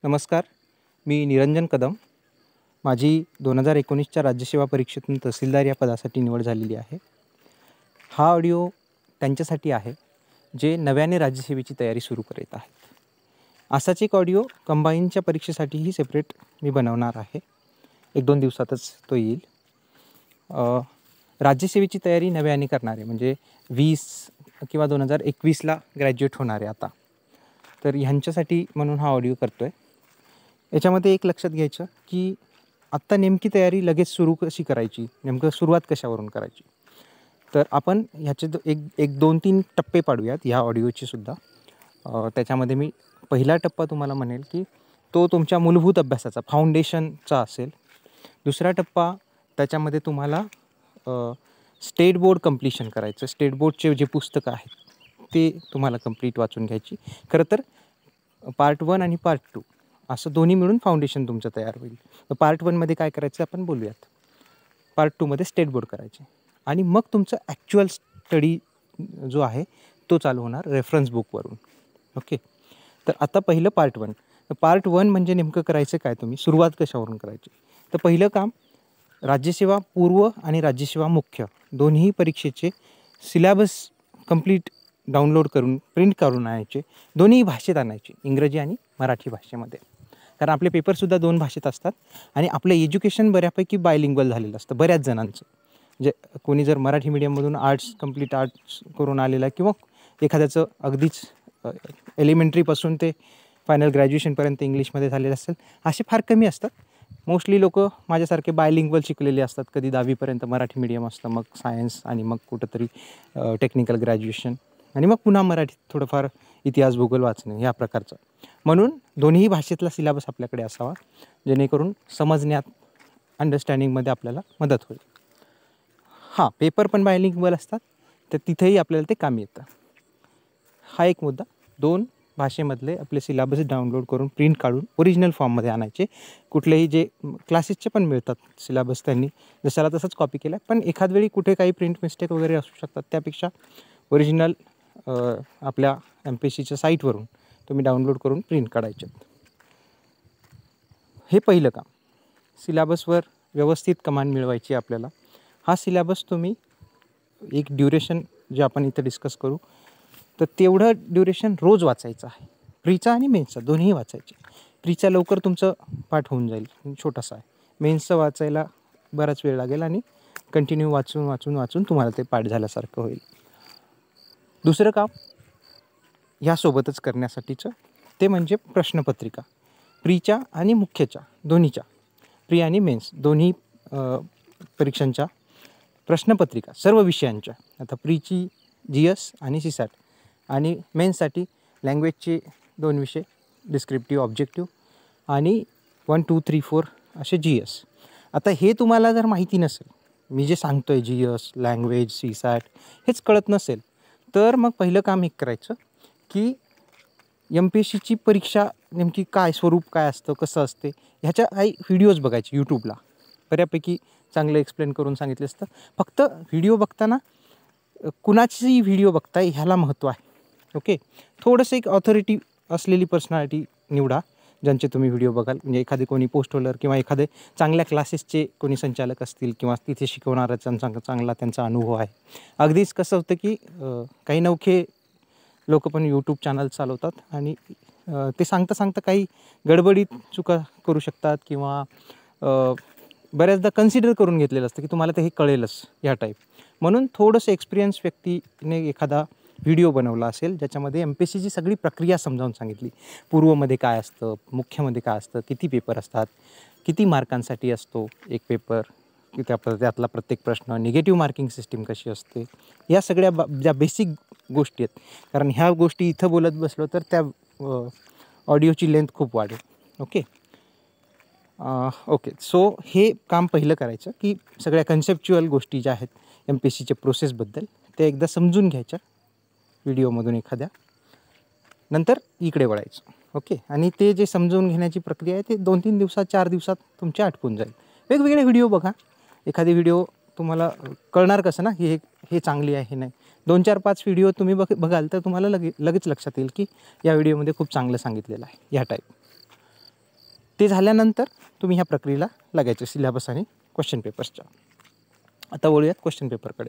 नमस्कार, मी निरंजन कदम. माझी 2019च्या राज्यसेवा परीक्षेतून तहसीलदार या पदासाठी निवड झालेली आहे. हा ऑडिओ त्यांच्यासाठी आहे जे नव्याने राज्यसेवेची तयारी सुरू करीत आहेत. असाच एक ऑडिओ कंबाईनच्या परीक्षेसाठीही सेपरेट मी बनवणार आहे. 1-2 दिवसातच तो येईल. राज्यसेवेची तयारी नव्याने करणारे म्हणजे 20 किंवा 2021ला ग्रॅज्युएट होणारे आता, तर ह्यांच्यासाठी म्हणून हा ऑडिओ करतो आहे. याच्यामध्ये एक लक्षात घ्यायचं की आत्ता नेमकी तयारी लगेच सुरू कशी करायची, नेमकं सुरुवात कशावरून करायची. तर आपण ह्याचे 1-2-3 टप्पे पाडूयात ह्या ऑडिओचे सुद्धा. त्याच्यामध्ये मी पहिला टप्पा तुम्हाला म्हणेल की तो तुमच्या मूलभूत अभ्यासाचा फाउंडेशनचा असेल. दुसरा टप्पा त्याच्यामध्ये तुम्हाला स्टेट बोर्ड कंप्लीशन करायचं. स्टेट बोर्डचे जे पुस्तकं आहेत ते तुम्हाला कंप्लीट वाचून घ्यायची. खरं तर पार्ट 1 आणि पार्ट 2 असं दोन्ही मिळून फाउंडेशन तुमचं तयार होईल. तर पार्ट 1मध्ये काय करायचं आपण बोलूयात. पार्ट 2मध्ये स्टेट बोर्ड करायचे आणि मग तुमचं ॲक्च्युअल स्टडी जो आहे तो चालू होणार रेफरन्स बुकवरून. ओके, तर आता पहिलं पार्ट 1. तर पार्ट 1 म्हणजे नेमकं करायचं काय, तुम्ही सुरुवात कशावरून करायची. तर पहिलं काम, राज्यसेवा पूर्व आणि राज्यसेवा मुख्य दोन्ही परीक्षेचे सिलॅबस कंप्लीट डाउनलोड करून प्रिंट करून आणायचे. दोन्ही भाषेत आणायचे, इंग्रजी आणि मराठी भाषेमध्ये. कारण आपले पेपरसुद्धा 2 भाषेत असतात आणि आपलं एज्युकेशन बऱ्यापैकी बायलिंग्वल झालेलं असतं बऱ्याच जणांचं. म्हणजे कोणी जर मराठी मीडियममधून कंप्लीट आर्ट्स करून आलेला किंवा एखाद्याचं अगदीच एलिमेंटरीपासून ते फायनल ग्रॅज्युएशनपर्यंत इंग्लिशमध्ये झालेलं असेल, असे फार कमी असतात. मोस्टली लोक माझ्यासारखे बायलिंग्वल शिकलेले असतात. कधी 10वीपर्यंत मराठी मीडियम असतं, मग सायन्स आणि मग कुठंतरी टेक्निकल ग्रॅज्युएशन आणि मग पुन्हा मराठीत थोडंफार इतिहास भूगोल वाचणे या प्रकारचं. म्हणून दोन्ही भाषेतला सिलॅबस आपल्याकडे असावा जेणेकरून समजण्यात, अंडरस्टँडिंगमध्ये आपल्याला मदत होईल. हां, पेपर पण बायलिंग्वल असतात, तर तिथेही आपल्याला ते कामी येतं. हा एक मुद्दा. 2 भाषेमधले आपले सिलॅबस डाउनलोड करून प्रिंट काढून ओरिजिनल फॉर्ममध्ये आणायचे. कुठलेही जे क्लासेसचे पण मिळतात सिलॅबस त्यांनी जसाला तसंच कॉपी केला, पण एखाद वेळी कुठे काही प्रिंट मिस्टेक वगैरे असू शकतात. त्यापेक्षा ओरिजिनल आपल्या MPSCच्या साईटवरून तुम्ही डाउनलोड करून प्रिंट काढायचे. हे पहिलं काम. सिलॅबसवर व्यवस्थित कमांड मिळवायची आपल्याला. हा सिलॅबस तुम्ही एक ड्युरेशन जे आपण इथं डिस्कस करू, तर तेवढं ड्युरेशन रोज वाचायचं आहे. प्रीचा आणि मेन्सचा दोन्ही वाचायचे. प्रीचा लवकर तुमचं पाठ होऊन जाईल, छोटासा आहे. मेन्सचं वाचायला बराच वेळ लागेल आणि कंटिन्यू वाचून तुम्हाला ते पाठ झाल्यासारखं होईल. दुसरं काम ह्यासोबतच करण्यासाठीचं ते म्हणजे प्रश्नपत्रिका. प्रीच्या आणि मुख्यच्या दोन्हीच्या, प्री आणि मेन्स दोन्ही परीक्षांच्या प्रश्नपत्रिका सर्व विषयांच्या. आता प्रीची GS आणि CSAT आणि मेन्ससाठी लँग्वेजचे 2 विषय, डिस्क्रिप्टिव्ह, ऑब्जेक्टिव्ह आणि 1, 2, 3, 4 असे GS. आता हे तुम्हाला जर माहिती नसेल, मी जे सांगतो आहे GS, लँग्वेज, CSAT हेच कळत नसेल, तर मग पहिलं काम एक करायचं की MPSCची परीक्षा नेमकी काय, स्वरूप काय असतं, कसं असते, ह्याच्या काही व्हिडिओज बघायचे. यूट्यूबला बऱ्यापैकी चांगलं एक्सप्लेन करून सांगितले असतं. फक्त व्हिडिओ बघताना कुणाची व्हिडिओ बघताय ह्याला महत्त्व आहे. ओके, थोडंसं एक ऑथॉरिटी असलेली पर्सनॅलिटी निवडा ज्यांचे तुम्ही व्हिडिओ बघाल. म्हणजे एखादे कोणी पोस्ट होल्डर किंवा एखादे चांगल्या क्लासेसचे कोणी संचालक असतील किंवा तिथे शिकवणारा चांगला त्यांचा अनुभव आहे. अगदीच कसं होतं की काही नवखे लोक पण यूट्यूब चॅनल चालवतात आणि ते सांगता काही गडबडीत चुका करू शकतात किंवा बऱ्याचदा कन्सिडर करून घेतलेलं असतं की तुम्हाला ते हे कळेलच या टाईप. म्हणून थोडंसं एक्सपिरियन्स व्यक्तीने एखादा व्हिडिओ बनवला असेल ज्याच्यामध्ये MPSCची सगळी प्रक्रिया समजावून सांगितली. पूर्वमध्ये काय असतं, मुख्यमध्ये काय असतं, किती पेपर असतात, किती मार्कांसाठी असतो एक पेपर, की त्यातला प्रत्येक प्रश्न, निगेटिव्ह मार्किंग सिस्टीम कशी असते, या सगळ्या ज्या बेसिक गोष्टी आहेत. कारण ह्या गोष्टी इथं बोलत बसलो तर त्या ऑडिओची लेंथ खूप वाढेल. ओके, सो हे काम पहिलं करायचं की सगळ्या कन्सेप्च्युअल गोष्टी ज्या आहेत MPSCच्या प्रोसेसबद्दल ते एकदा समजून घ्यायच्या व्हिडिओमधून एखाद्या. नंतर इकडे वळायचं. ओके, आणि ते जे समजून घेण्याची प्रक्रिया आहे ते 2-3 दिवसात, 4 दिवसात तुमच्या आटपून जाईल. वेगवेगळे व्हिडिओ बघा. एखादी व्हिडिओ तुम्हाला कळणार कसं ना की हे चांगली आहे, हे नाही. 2, 4, 5 व्हिडिओ तुम्ही बघाल तर तुम्हाला लगेच लक्षात येईल की या व्हिडिओमध्ये खूप चांगलं सांगितलेलं आहे या टाईप. ते झाल्यानंतर तुम्ही ह्या प्रक्रियेला लागायचं सिलेबस आणि क्वेश्चन पेपर्सच्या. आता वळूयात क्वेश्चन पेपरकडे.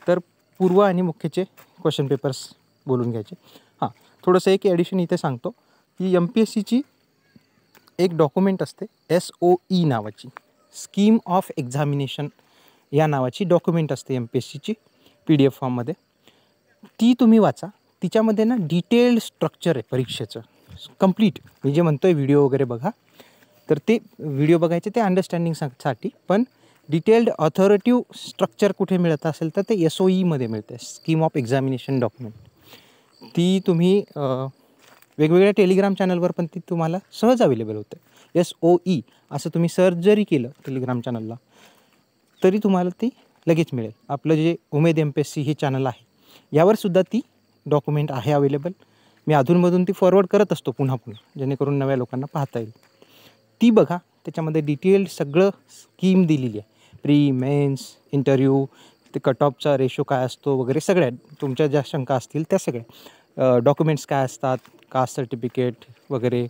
तर पूर्व आणि मुख्यचे क्वेश्चन पेपर्स बोलून घ्यायचे. हां, थोडंसं एक ॲडिशन इथे सांगतो की MPSCची एक डॉक्युमेंट असते SOE नावाची, स्कीम ऑफ एक्झामिनेशन या नावाची डॉक्युमेंट असते MPSCची PDF फॉर्ममध्ये. ती तुम्ही वाचा. तिच्यामध्ये ना डिटेल्ड स्ट्रक्चर आहे परीक्षेचं कंप्लीट. मी जे म्हणतो आहे व्हिडिओ वगैरे बघा, तर ते व्हिडिओ बघायचे ते अंडरस्टँडिंगसाठी, पण डिटेल्ड ऑथॉरिटिव्ह स्ट्रक्चर कुठे मिळत असेल तर ते SOEमध्ये मिळते, स्कीम ऑफ एक्झामिनेशन डॉक्युमेंट. ती तुम्ही वेगवेगळ्या टेलिग्राम चॅनलवर पण ती तुम्हाला सहज अवेलेबल होते. SOE असं तुम्ही सर्च जरी केलं टेलिग्राम चॅनलला तरी तुम्हाला ती लगेच मिळेल. आपलं जे उमेद MPSC हे चॅनल आहे यावरसुद्धा ती डॉक्युमेंट आहे अवेलेबल. मी अधूनमधून ती फॉरवर्ड करत असतो पुन्हा जेणेकरून नव्या लोकांना पाहता येईल. ती बघा, त्याच्यामध्ये डिटेल्ड सगळं स्कीम दिलेली आहे. प्री, मेन्स, इंटरव्ह्यू, ते कट ऑफचा रेशो काय असतो वगैरे सगळ्या तुमच्या ज्या शंका असतील त्या सगळ्या डॉक्युमेंट्स काय असतात, कास्ट सर्टिफिकेट वगैरे,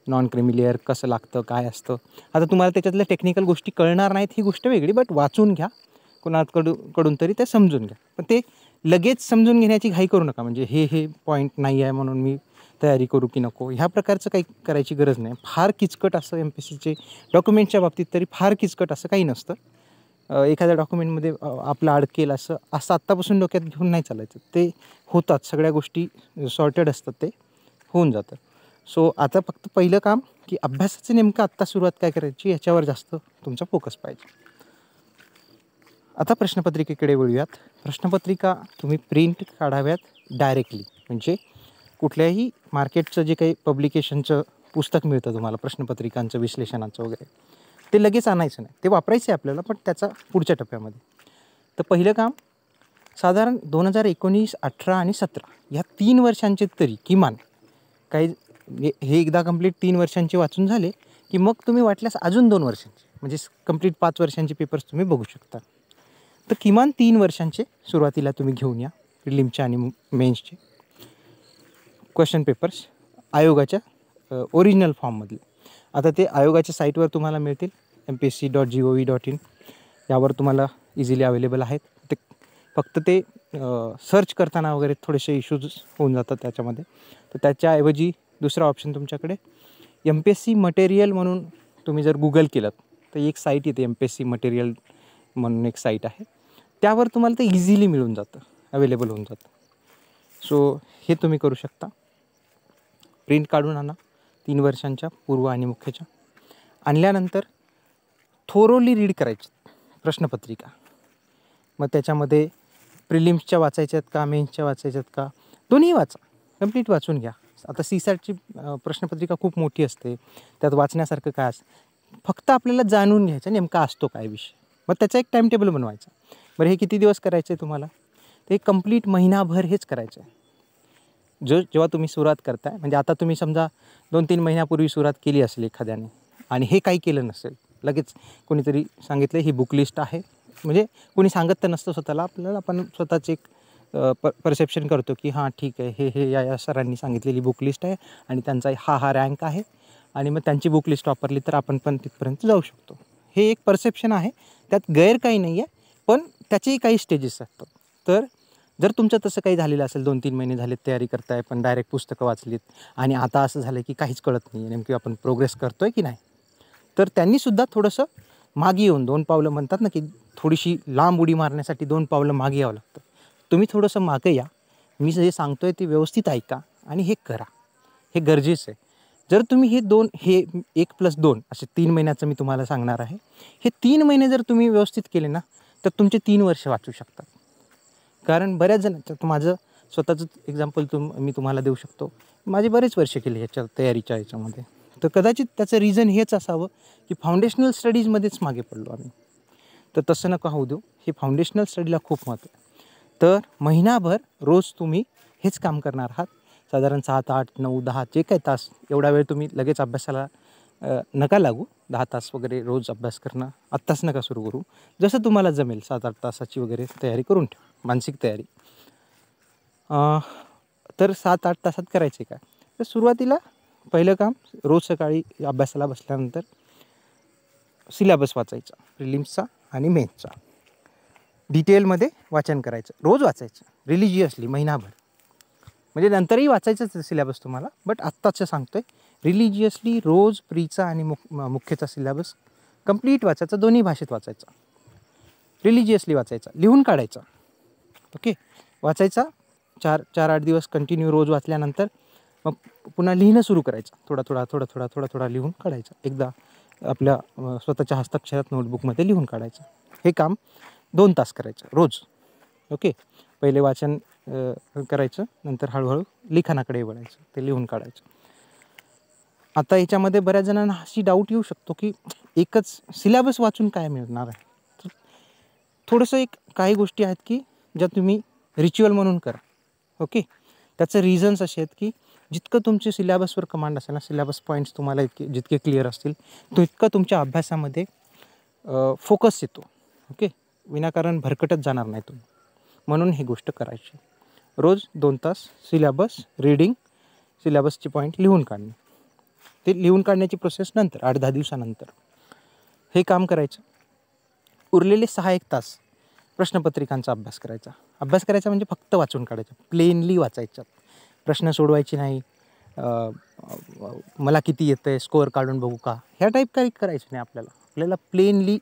नॉन क्रिमिलियर कसं लागतं, काय असतं. आता तुम्हाला त्याच्यातल्या टेक्निकल गोष्टी कळणार नाहीत ही गोष्ट वेगळी, बट वाचून घ्या कोणाकडून तरी ते समजून घ्या. पण ते लगेच समजून घेण्याची घाई करू नका, म्हणजे हे पॉईंट नाही आहे म्हणून मी तयारी करू की नको, ह्या प्रकारचं काही करायची गरज नाही. फार किचकट असं MPSCचे डॉक्युमेंटच्या बाबतीत तरी फार किचकट असं काही नसतं. एखाद्या डॉक्युमेंटमध्ये आपलं अडकेल असं आत्तापासून डोक्यात घेऊन नाही चालायचं. ते होतात, सगळ्या गोष्टी सॉर्टेड असतात, ते होऊन जातं. सो आता फक्त पहिलं काम की अभ्यासाचं नेमकं आत्ता सुरुवात काय करायची याच्यावर जास्त तुमचा फोकस पाहिजे. आता प्रश्नपत्रिकेकडे वळूयात. प्रश्नपत्रिका तुम्ही प्रिंट काढाव्यात डायरेक्टली, म्हणजे कुठल्याही मार्केटचं जे काही पब्लिकेशनचं पुस्तक मिळतं तुम्हाला प्रश्नपत्रिकांचं विश्लेषणाचं वगैरे, ते लगेच आणायचं नाही. ते वापरायचं आहे आपल्याला, पण त्याचा पुढच्या टप्प्यामध्ये. तर पहिलं काम साधारण 2019, 18 आणि 17 ह्या 3 वर्षांचे तरी किमान काही हे एकदा कंप्लीट 3 वर्षांचे वाचून झाले की मग तुम्ही वाटल्यास अजून 2 वर्षांचे म्हणजे कंप्लीट 5 वर्षांचे पेपर्स तुम्ही बघू शकता. तर किमान 3 वर्षांचे सुरुवातीला तुम्ही घेऊन या प्रिलिमचे आणि मेन्सचे क्वेश्चन पेपर्स आयोगाच्या ओरिजिनल फॉर्ममधले. आता ते आयोगाच्या साईटवर तुम्हाला मिळतील, mpsc.gov.in यावर तुम्हाला इझिली अवेलेबल आहेत. ते फक्त ते सर्च करताना वगैरे थोडेसे इश्यूज होऊन जातात त्याच्यामध्ये. तर त्याच्याऐवजी दुसरा ऑप्शन तुमच्याकडे MPSC मटेरियल म्हणून तुम्ही जर गुगल केलं तर एक साईट येते, MPSC मटेरियल म्हणून एक साईट आहे. त्यावर तुम्हाला ते इझिली मिळून जातं, अवेलेबल होऊन जातं. सो हे तुम्ही करू शकता. प्रिंट काढून आणा 3 वर्षांच्या पूर्व आणि मुख्यच्या. आणल्यानंतर थोरोली रीड करायची प्रश्नपत्रिका. मग त्याच्यामध्ये प्रिलिम्सच्या वाचायच्यात का, मेन्सच्या वाचायच्यात का, दोन्ही वाचा, कंप्लीट वाचून घ्या. आता CSATची प्रश्नपत्रिका खूप मोठी असते, त्यात वाचण्यासारखं काय असतं, फक्त आपल्याला जाणून घ्यायचं नेमका असतो काय विषय. मग त्याचा एक टाईम टेबल बनवायचा. बरं, हे किती दिवस करायचं आहे तुम्हाला, ते कंप्लीट महिनाभर हेच करायचं आहे. जेव्हा तुम्ही सुरुवात करताय, म्हणजे आता तुम्ही समजा 2-3 महिन्यापूर्वी सुरुवात केली असेल एखाद्याने आणि हे काही केलं नसेल, लगेच कोणीतरी सांगितलं ही बुक लिस्ट आहे, म्हणजे कोणी सांगत तर नसतं स्वतःला, आपल्याला आपण स्वतःच एक परसेप्शन करतो की हां ठीक आहे, हे या सरांनी सांगितलेली बुक लिस्ट आहे आणि त्यांचा हा रँक आहे आणि मग त्यांची बुक लिस्ट वापरली तर आपण पण तिथपर्यंत जाऊ शकतो. हे एक परसेप्शन आहे, त्यात गैर काही नाही आहे, पण त्याचेही काही स्टेजेस असतात. तर जर तुमचं तसं काही झालेलं असेल, 2-3 महिने झालेत तयारी करताय पण डायरेक्ट पुस्तकं वाचलीत आणि आता असं झालं की काहीच कळत नाही नेमकी आपण प्रोग्रेस करतो आहे की नाही, तर त्यांनीसुद्धा थोडंसं मागे येऊन 2 पावलं म्हणतात ना की थोडीशी लांब उडी मारण्यासाठी 2 पावलं मागे यावं लागतं. तुम्ही थोडंसं मागे या, मी जे सांगतो आहे ते व्यवस्थित ऐका आणि हे करा, हे गरजेचं आहे. जर तुम्ही हे 1+2 असे 3 महिन्याचं मी तुम्हाला सांगणार आहे, हे 3 महिने जर तुम्ही व्यवस्थित केले ना तर तुमचे 3 वर्ष वाचू शकतात. कारण बऱ्याच जण, माझं स्वतःचं एक्झाम्पल मी तुम्हाला देऊ शकतो. माझे बरेच वर्ष केले ह्याच्या तयारीच्या ह्याच्यामध्ये, तर कदाचित त्याचं रिझन हेच असावं की फाउंडेशनल स्टडीजमध्येच मागे पडलो आम्ही. तर तसं नका होऊ देऊ, हे फाउंडेशनल स्टडीला खूप महत्त्व आहे. तर महिनाभर रोज तुम्ही हेच काम करणार आहात, साधारण 7, 8, 9, 10 जे काही तास, एवढा वेळ तुम्ही लगेच अभ्यासाला नका लागू. 10 तास वगैरे रोज अभ्यास करणं आत्ताच नका सुरू करू. जसं तुम्हाला जमेल 7-8 तासाची वगैरे तयारी करून ठेवा, मानसिक तयारी. तर 7-8 तासात करायचे काय, तर सुरुवातीला पहिलं काम, रोज सकाळी अभ्यासाला बसल्यानंतर सिलेबस वाचायचा, प्रिलिम्सचा आणि मेन्सचा. डिटेलमध्ये वाचन करायचं, रोज वाचायचं रिलिजियसली महिनाभर. म्हणजे नंतरही वाचायचंच सिलेबस तुम्हाला, बट आत्ताचं सांगतो आहे, रिलिजियसली रोज प्रीचा आणि मुख्यचा सिलेबस कंप्लीट वाचायचा, दोन्ही भाषेत वाचायचा, रिलिजियसली वाचायचा, लिहून काढायचा. ओके, वाचायचा 4-8 दिवस कंटिन्यू रोज वाचल्यानंतर मग पुन्हा लिहिणं सुरू करायचं, थोडा लिहून काढायचं. एकदा आपल्या स्वतःच्या हस्ताक्षरात नोटबुकमध्ये लिहून काढायचं. हे काम 2 तास करायचं रोज. ओके, पहिले वाचन करायचं, नंतर हळूहळू लिखाणाकडे वळायचं, ते लिहून काढायचं. आता याच्यामध्ये बऱ्याच जणांना अशी डाऊट येऊ शकतो की एकच सिलेबस वाचून काय मिळणार आहे. तर थोडंसं काही गोष्टी आहेत की ज्या तुम्ही रिच्युअल म्हणून करा. ओके, त्याचं रिझन्स असे आहेत की जितकं तुमचे सिलेबसवर कमांड असेल ना, सिलेबस पॉईंट्स तुम्हाला जितके क्लिअर असतील, तितकं तुमच्या अभ्यासामध्ये फोकस येतो. ओके, विनाकारण भरकटत जाणार नाही तुम्ही, म्हणून ही गोष्ट करायची. रोज 2 तास सिलेबस रीडिंग, सिलेबसचे पॉईंट लिहून काढणे. ते लिहून काढण्याची प्रोसेस नंतर 8-10 दिवसानंतर हे काम करायचं. उरलेले 6-1 तास प्रश्नपत्रिकांचा अभ्यास करायचा. अभ्यास करायचा म्हणजे फक्त वाचून काढायचं, प्लेनली वाचायचं, प्रश्न सोडवायचे नाही. मला किती येतं आहे, स्कोअर काढून बघू का, ह्या टाईप काही करायचं नाही. आपल्याला प्लेनली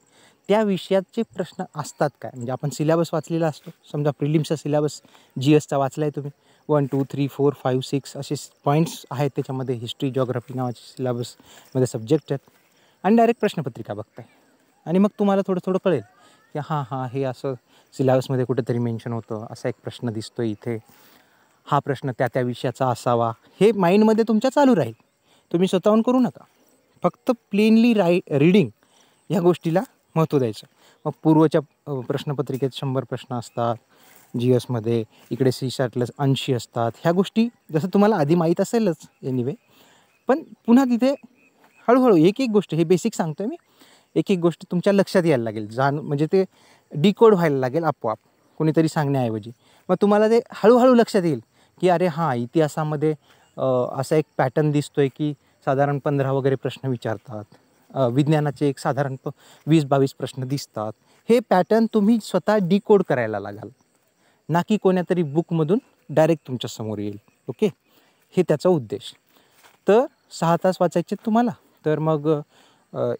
त्या विषयाचे प्रश्न असतात काय, म्हणजे आपण सिलेबस वाचलेला असतो. समजा प्रिलिम्सचा सिलेबस GSचा वाचला आहे तुम्ही, 1, 2, 3, 4, 5, 6 असे पॉईंट्स आहेत त्याच्यामध्ये. हिस्ट्री, जॉग्राफी नावाचे सिलेबसमध्ये सब्जेक्ट आहेत, आणि डायरेक्ट प्रश्नपत्रिका बघताय, आणि मग तुम्हाला थोडं कळेल की हां हे असं सिलेबसमध्ये कुठेतरी मेन्शन होतं, असा एक प्रश्न दिसतो इथे, हा प्रश्न त्या विषयाचा असावा. हे माइंडमध्ये तुमच्या चालू राहील. तुम्ही स्वतःहून करू नका, फक्त प्लेनली रीडिंग ह्या गोष्टीला महत्त्व द्यायचं. मग पूर्वच्या प्रश्नपत्रिकेत 100 प्रश्न असतात, GSमध्ये इकडे CSATला 80 असतात. ह्या गोष्टी जसं तुम्हाला आधी माहीत असेलच एनिवे, पण पुन्हा तिथे हळूहळू एक गोष्ट, हे बेसिक सांगतो आहे मी, एक गोष्ट तुमच्या लक्षात यायला लागेल, म्हणजे ते डिकोड व्हायला लागेल आपोआप, कोणीतरी सांगण्याऐवजी. मग तुम्हाला ते हळूहळू लक्षात येईल की अरे हां, इतिहासामध्ये असा एक पॅटर्न दिसतो आहे की साधारण 15 वगैरे प्रश्न विचारतात, विज्ञानाचे एक साधारण 20-22 प्रश्न दिसतात. हे पॅटर्न तुम्ही स्वतः डिकोड करायला लागाल, ना की कोण्यातरी बुकमधून डायरेक्ट तुमच्यासमोर येईल. ओके, हे त्याचा उद्देश. तर 6 तास वाचायचे तुम्हाला, तर मग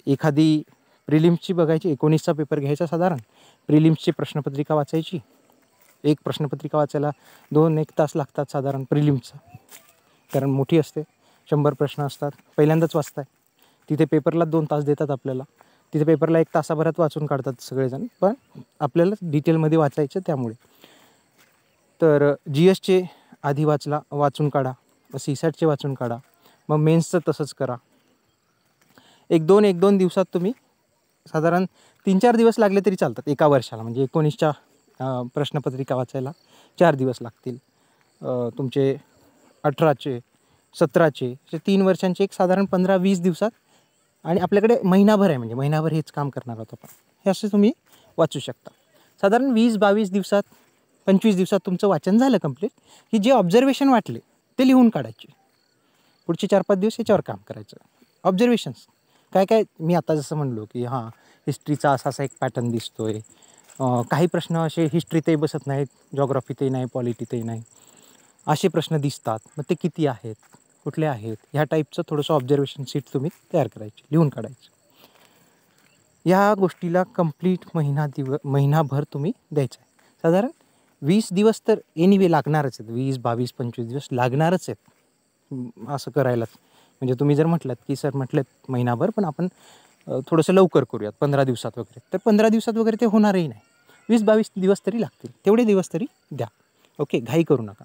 एखादी प्रिलिम्सची बघायची, 19चा पेपर घ्यायचा साधारण, प्रिलिम्सची प्रश्नपत्रिका वाचायची. एक प्रश्नपत्रिका वाचायला 2-1 तास लागतात साधारण प्रिलिम्सचा, कारण मोठी असते, 100 प्रश्न असतात. पहिल्यांदाच वाचताय, तिथे पेपरला 2 तास देतात आपल्याला, तिथे पेपरला 1 तासाभरात वाचून काढतात सगळेजण, पण आपल्याला डिटेलमध्ये वाचायचं त्यामुळे. तर GSचे आधी वाचून काढा, मग CSATचे वाचून काढा, मग मेन्सचं तसंच करा. 1-2 दिवसात तुम्ही साधारण 3-4 दिवस लागले तरी चालतात एका वर्षाला. म्हणजे 19च्या प्रश्नपत्रिका वाचायला 4 दिवस लागतील, तुमचे 18चे, 17चे, 3 वर्षांचे एक साधारण 15-20 दिवसात, आणि आपल्याकडे महिनाभर आहे, म्हणजे महिनाभर हेच काम करणार आहोत आपण. हे असं तुम्ही वाचू शकता. साधारण 20-22 दिवसात, 25 दिवसात तुमचं वाचन झालं कंप्लीट, की जे ऑब्झर्वेशन वाटले ते लिहून काढायचे. पुढचे 4-5 दिवस याच्यावर काम करायचं. ऑब्झर्वेशन्स काय मी आता जसं म्हणलो की हां, हिस्ट्रीचा असा एक पॅटर्न दिसतो आहे, काही प्रश्न असे हिस्ट्रीतही बसत नाहीत, जॉग्राफीतही नाही, पॉलिटीतही नाही, असे प्रश्न दिसतात. मग ते किती आहेत, कुठले आहेत, ह्या टाईपचं थोडंसं ऑब्झर्वेशन शीट तुम्ही तयार करायची, लिहून काढायचं. या गोष्टीला कंप्लीट महिनाभर तुम्ही द्यायचं आहे. साधारण 20 दिवस तर एनिवे लागणारच आहेत, 20, 22, 25 दिवस लागणारच आहेत असं करायलाच. म्हणजे तुम्ही जर म्हटलात की सर म्हटलं महिनाभर, पण आपण थोडंसं लवकर करूयात 15 दिवसात वगैरे, तर 15 दिवसात वगैरे ते होणारही नाही. 20-22 दिवस तरी लागतील, तेवढे दिवस तरी द्या. ओके, घाई करू नका.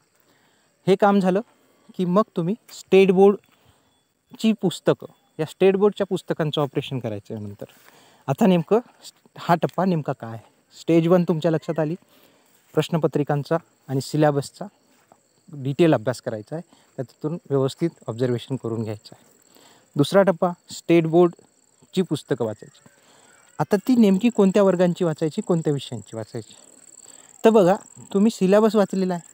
हे काम झालं की मग तुम्ही स्टेट बोर्डची पुस्तकं, या स्टेट बोर्डच्या पुस्तकांचं ऑपरेशन करायचं आहे. नंतर आता नेमकं हा टप्पा नेमका काय, स्टेज 1 तुमच्या लक्षात आली, प्रश्नपत्रिकांचा आणि सिलेबसचा डिटेल अभ्यास करायचा आहे, त्यातून व्यवस्थित ऑब्झर्वेशन करून घ्यायचं आहे. दुसरा टप्पा, स्टेट बोर्डची पुस्तकं वाचायची. आता ती नेमकी कोणत्या वर्गांची वाचायची, कोणत्या विषयांची वाचायची. तर बघा, तुम्ही सिलेबस वाचलेला आहे,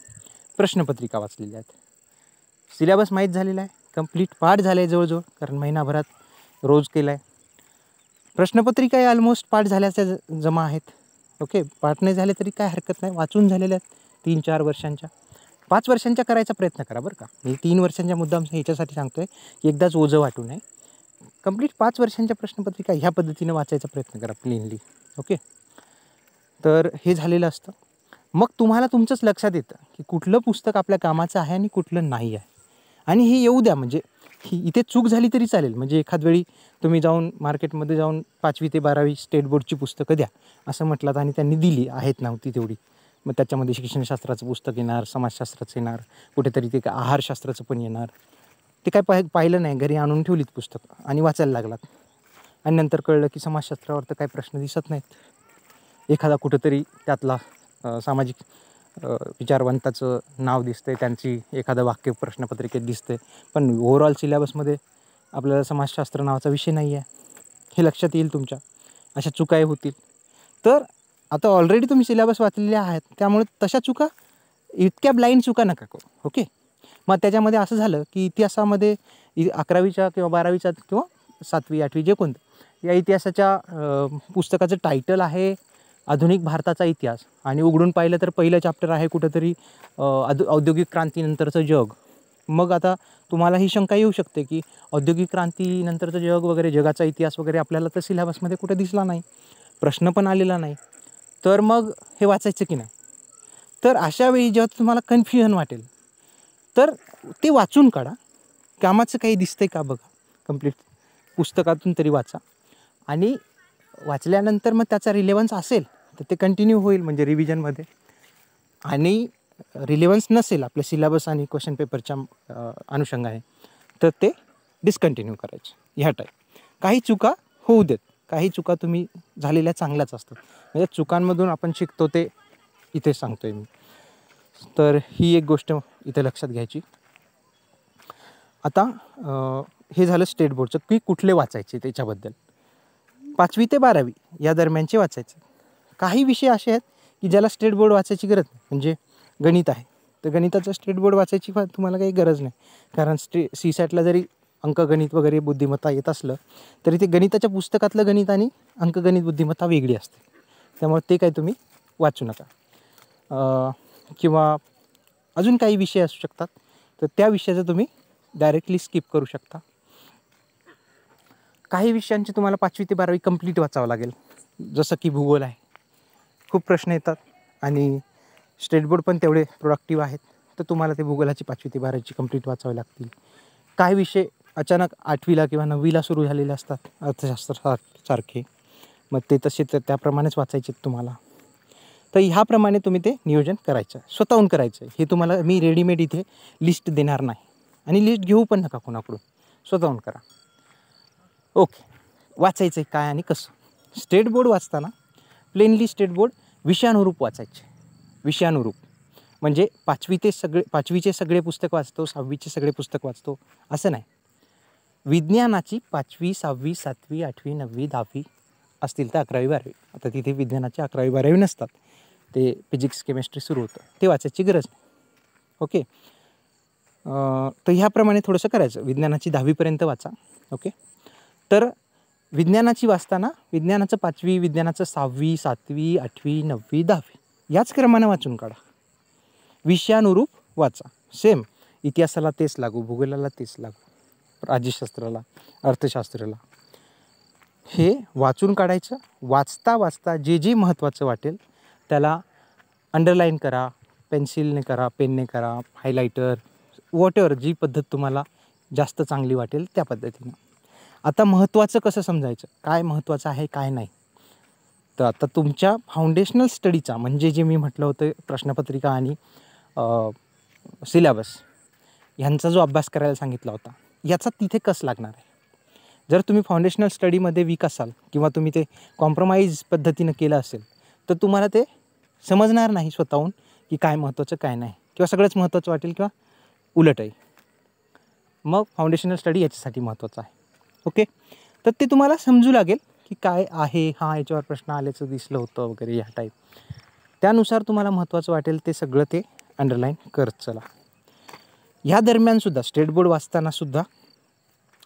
प्रश्नपत्रिका वाचलेल्या आहेत, सिलेबस माहीत झालेला आहे, कंप्लीट पाठ झालं आहे जवळजवळ, कारण महिनाभरात रोज केला आहे. प्रश्नपत्रिकाही ऑलमोस्ट पाठ झाल्याच्या जमा आहेत. ओके, पाठ नाही झाले तरी काय हरकत नाही, वाचून झालेल्या आहेत 3-4 वर्षांच्या. 5 वर्षांच्या करायचा प्रयत्न करा बरं का. मी 3 वर्षांच्या मुद्दाम ह्याच्यासाठी सांगतो आहे की एकदाच ओझं वाटू नये. कंप्लीट 5 वर्षांच्या प्रश्नपत्रिका ह्या पद्धतीने वाचायचा प्रयत्न करा प्लेनली. ओके, तर हे झालेलं असतं. मग तुम्हाला तुमचंच लक्षात येतं की कुठलं पुस्तक आपल्या कामाचं आहे आणि कुठलं नाही आहे. आणि हे येऊ द्या, म्हणजे ही इथे चूक झाली तरी चालेल. म्हणजे एखाद वेळी तुम्ही जाऊन मार्केटमध्ये जाऊन 5वी ते 12वी स्टेट बोर्डची पुस्तकं द्या असं म्हटलात आणि त्यांनी दिली आहेत, नव्हती तेवढी, मग त्याच्यामध्ये शिक्षणशास्त्राचं पुस्तक येणार, समाजशास्त्राचं येणार, कुठेतरी ते आहारशास्त्राचं पण येणार. ते काय पाहिलं नाही, घरी आणून ठेवलीत पुस्तकं आणि वाचायला लागलात. आणि नंतर कळलं की समाजशास्त्रावर तर काही प्रश्न दिसत नाहीत. एखादा कुठंतरी त्यातला सामाजिक विचारवंताचं नाव दिसतंय, त्यांची एखादं वाक्य प्रश्नपत्रिकेत दिसतंय, पण ओव्हरऑल सिलेबसमध्ये आपल्याला समाजशास्त्र नावाचा विषय नाही आहे. हे लक्षात येईल तुमच्या. अशा चुकाही होतील. तर आता ऑलरेडी तुम्ही सिलेबस वाचलेले आहेत, त्यामुळे तशा चुका, इतक्या ब्लाइंड चुका नका करू. ओके, मग त्याच्यामध्ये असं झालं की इतिहासामध्ये 11वीच्या किंवा 12वीचा किंवा 7वी 8वी जे कोणतं या इतिहासाच्या पुस्तकाचं टायटल आहे आधुनिक भारताचा इतिहास, आणि उघडून पाहिलं तर पहिलं चॅप्टर आहे कुठंतरी औद्योगिक क्रांतीनंतरचं जग. मग आता तुम्हाला ही शंका येऊ शकते की औद्योगिक क्रांतीनंतरचं जग वगैरे, जगाचा इतिहास वगैरे आपल्याला तर सिलेबसमध्ये कुठं दिसला नाही, प्रश्न पण आलेला नाही, तर मग हे वाचायचं की नाही. तर अशा वेळी जेव्हा तुम्हाला कन्फ्युजन वाटेल तर ते वाचून काढा. कामाचं काही दिसतंय का बघा, कंप्लीट पुस्तकातून तरी वाचा. आणि वाचल्यानंतर मग त्याचा रिलेवन्स असेल तर ते कंटिन्यू होईल, म्हणजे रिव्हिजनमध्ये. आणि रिलेवन्स नसेल आपल्या सिलेबस आणि क्वेश्चन पेपरच्या अनुषंगाने तर ते डिस्कंटिन्यू करायचे. ह्या टाईप काही चुका होऊ देत. काही चुका तुम्ही झालेल्या चांगल्याच असतात. म्हणजे चुकांमधून आपण शिकतो ते इथे सांगतो आहे मी. तर ही एक गोष्ट इथे लक्षात घ्यायची. आता हे झालं स्टेट बोर्डचं की कुठले वाचायचे त्याच्याबद्दल. 5वी ते 12वी या दरम्यानचे वाचायचे. काही विषय असे आहेत की ज्याला स्टेट बोर्ड वाचायची गरज नाही. म्हणजे गणित आहे तर गणिताचं स्टेट बोर्ड वाचायची तुम्हाला काही गरज नाही, कारण CSATला जरी अंकगणित वगैरे बुद्धिमत्ता येत असलं तरी ते गणिताच्या पुस्तकातलं गणित आणि अंकगणित बुद्धिमत्ता वेगळी असते, त्यामुळे ते काही तुम्ही वाचू नका. किंवा अजून काही विषय असू शकतात तर त्या विषयाचं तुम्ही डायरेक्टली स्किप करू शकता. काही विषयांचे तुम्हाला 5वी ते 12वी कंप्लीट वाचावं लागेल, जसं की भूगोल आहे. खूप प्रश्न येतात आणि स्टेट बोर्ड पण तेवढे प्रोडक्टिव्ह आहेत, तर तुम्हाला ते भूगोलाची 5वी ते 12वीची कंप्लीट वाचावे लागतील. काही विषय अचानक 8वीला किंवा 9वीला सुरू झालेले असतात, अर्थशास्त्रासारखे, मग ते तसे तर त्याप्रमाणेच वाचायचे तुम्हाला. तर ह्याप्रमाणे तुम्ही ते नियोजन करायचं आहे, स्वतःहून करायचं आहे. हे तुम्हाला मी रेडीमेड इथे लिस्ट देणार नाही आणि लिस्ट घेऊ पण नका कोणाकडून, स्वतःहून करा. ओके, वाचायचं आहे काय आणि कसं. स्टेट बोर्ड वाचताना प्लेनली स्टेट बोर्ड विषयानुरूप वाचायचे. विषयानुरूप म्हणजे 5वीचे सगळे पुस्तक वाचतो, 6वीचे सगळे पुस्तक वाचतो असं नाही. विज्ञानाची 5वी 6वी 7वी 8वी 9वी 10वी असतील तर 11वी 12वी. आता तिथे विज्ञानाची 11वी 12वी नसतात, ते फिजिक्स केमिस्ट्री सुरू होतं, ते वाचायची गरज नाही. ओके, तर ह्याप्रमाणे थोडंसं करायचं. विज्ञानाची 10वीपर्यंत वाचा. ओके, तर विज्ञानाची वाचताना विज्ञानाचं 5वी, विज्ञानाचं 6वी 7वी 8वी 9वी 10वी याच क्रमानं वाचून काढा. विषयानुरूप वाचा. सेम इतिहासाला तेच लागू, भूगोलाला तेच लागू, राज्यशास्त्राला, अर्थशास्त्राला. हे वाचून काढायचं. वाचता वाचता जे जे महत्त्वाचं वाटेल त्याला अंडरलाईन करा, पेन्सिलने करा, पेनने करा, हायलायटर, वॉटेवर जी पद्धत तुम्हाला जास्त चांगली वाटेल त्या पद्धतीनं. आता महत्त्वाचं कसं समजायचं, काय महत्त्वाचं आहे काय नाही. तर आता तुमच्या फाउंडेशनल स्टडीचा, म्हणजे जे मी म्हटलं होतं प्रश्नपत्रिका आणि सिलेबस ह्यांचा जो अभ्यास करायला सांगितला होता, याचा तिथे कस लागणार आहे. जर तुम्ही फाउंडेशनल स्टडीमध्ये वीक असाल किंवा तुम्ही ते कॉम्प्रोमाइज पद्धतीनं केलं असेल तर तुम्हाला ते समजणार नाही स्वतःहून की काय महत्त्वाचं काय नाही, किंवा सगळंच महत्त्वाचं वाटेल किंवा उलटही. मग फाउंडेशनल स्टडी याच्यासाठी महत्त्वाचं आहे. ओके, तर ते तुम्हाला समजू लागेल की काय आहे, हां याच्यावर प्रश्न आल्याचं दिसलं होतं वगैरे ह्या टाईप. त्यानुसार तुम्हाला महत्त्वाचं वाटेल ते सगळं ते अंडरलाईन करत चला. ह्या दरम्यानसुद्धा स्टेट बोर्ड वाचतानासुद्धा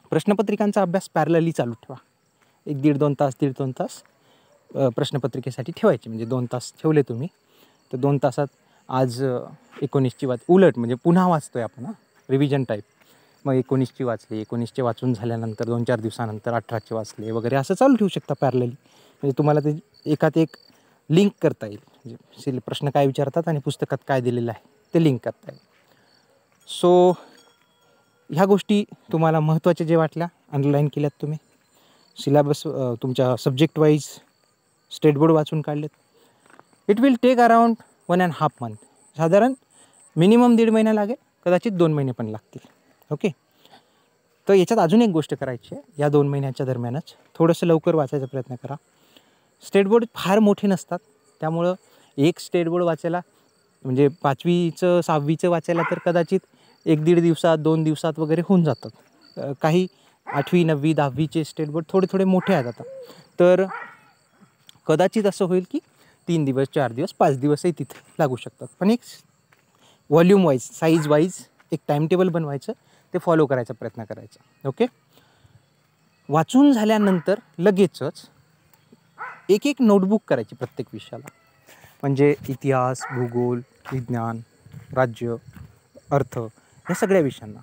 प्रश्नपत्रिकांचा अभ्यास पॅरलली चालू ठेवा. 1-1.5-2 तास 1.5-2 तास प्रश्नपत्रिकेसाठी ठेवायचे. म्हणजे 2 तास ठेवले तुम्ही तर 2 तासात आज 19ची उलट म्हणजे पुन्हा वाचतो आहे आपण, रिव्हिजन टाईप. मग 19ची वाचली, 19चे वाचून झाल्यानंतर 2-4 दिवसानंतर 18चे वाचले वगैरे असं चालू ठेवू शकता पॅरलली. म्हणजे तुम्हाला ते एकात एक लिंक करता येईल. म्हणजे प्रश्न काय विचारतात आणि पुस्तकात काय दिलेलं आहे ते लिंक करता येईल. सो ह्या गोष्टी तुम्हाला महत्त्वाच्या जे वाटल्या अंडरलाईन केल्यात तुम्ही. सिलेबस तुमच्या सब्जेक्ट वाईज स्टेट बोर्ड वाचून काढलेत. It will take around 1.5 month. साधारण मिनिमम 1.5 महिना लागेल, कदाचित 2 महिने पण लागतील. ओके. तर याच्यात अजून एक गोष्ट करायची आहे. या 2 महिन्याच्या दरम्यानच थोडंसं लवकर वाचायचा प्रयत्न करा. स्टेट बोर्ड फार मोठे नसतात, त्यामुळं एक स्टेट बोर्ड वाचायला म्हणजे 5वीचं 6वीचं वाचायला तर कदाचित 1-1.5 दिवसात 2 दिवसात वगैरे होऊन जातात. काही 8वी 9वी 10वीचे स्टेट बोर्ड थोडे मोठे आहेत आता, तर कदाचित असं होईल की 3 दिवस 4 दिवस 5 दिवसही तिथे लागू शकतात. पण एक व्हॉल्यूम वाईज साईज वाईज एक टाईमटेबल बनवायचं, ते फॉलो करायचा प्रयत्न करायचा. ओके. वाचून झाल्यानंतर लगेचच एक नोटबुक करायची प्रत्येक विषयाला. म्हणजे इतिहास, भूगोल, विज्ञान, राज्य, अर्थ या सगळ्या विषयांना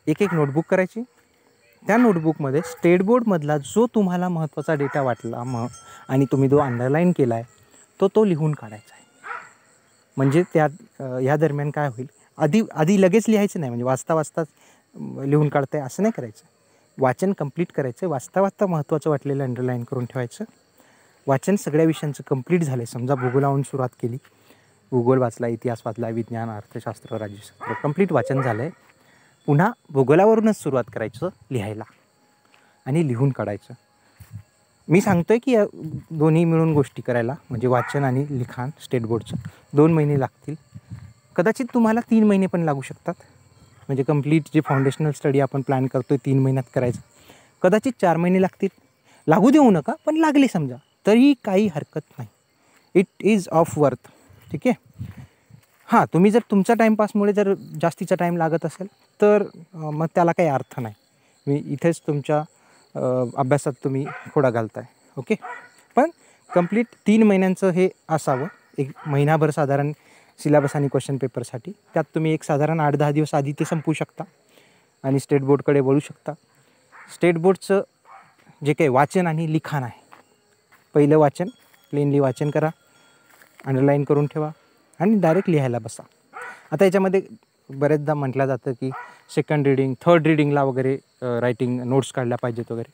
एक नोटबुक करायची. त्या नोटबुकमध्ये स्टेट बोर्डमधला जो तुम्हाला महत्त्वाचा डेटा वाटला आणि तुम्ही जो अंडरलाईन केला आहे तो लिहून काढायचा आहे. म्हणजे या दरम्यान काय होईल, आधी लगेच लिहायचं नाही. म्हणजे वाचताच लिहून काढताय असं नाही करायचं. वाचन कंप्लीट करायचं. वाचता महत्त्वाचं वाटलेलं अंडरलाईन करून ठेवायचं. वाचन सगळ्या विषयांचं कंप्लीट झालं आहे. समजा भूगोलावरून सुरुवात केली, भूगोल वाचला, इतिहास वाचला, विज्ञान, अर्थशास्त्र, राज्यशास्त्र कंप्लीट वाचन झालं आहे. पुन्हा भूगोलावरूनच सुरुवात करायचं लिहायला आणि लिहून काढायचं. मी सांगतो आहे की या दोन्ही मिळून गोष्टी करायला म्हणजे वाचन आणि लिखाण स्टेट बोर्डचं 2 महिने लागतील. कदाचित तुम्हाला 3 महिने पण लागू शकतात. म्हणजे कंप्लीट जे फाउंडेशनल स्टडी आपण प्लॅन करतो आहे 3 महिन्यात करायचं, कदाचित 4 महिने लागतील. लागू देऊ नका, पण लागले समजा तरी काही हरकत नाही. It is of worth. ठीक आहे. हां, तुम्ही जर तुमच्या टाईमपासमुळे जर जास्तीचा टाईम लागत असेल तर मग त्याला काही अर्थ नाही. मी इथेच तुमच्या अभ्यासात तुम्ही खोडा घालताय. ओके. पण कंप्लीट 3 महिन्यांचं हे असावं. 1 महिनाभर साधारण सिलेबस आणि क्वेश्चन पेपरसाठी. त्यात तुम्ही एक साधारण 8-10 दिवस आधी ते संपवू शकता आणि स्टेट बोर्डकडे वळू शकता. स्टेट बोर्डचं जे काही वाचन आणि लिखाण आहे, पहिलं वाचन प्लेनली वाचन करा, अंडरलाईन करून ठेवा आणि डायरेक्ट लिहायला बसा. आता याच्यामध्ये बरेचदा म्हटलं जातं की सेकंड रीडिंग, थर्ड रीडिंगला वगैरे रायटिंग नोट्स काढल्या पाहिजेत वगैरे.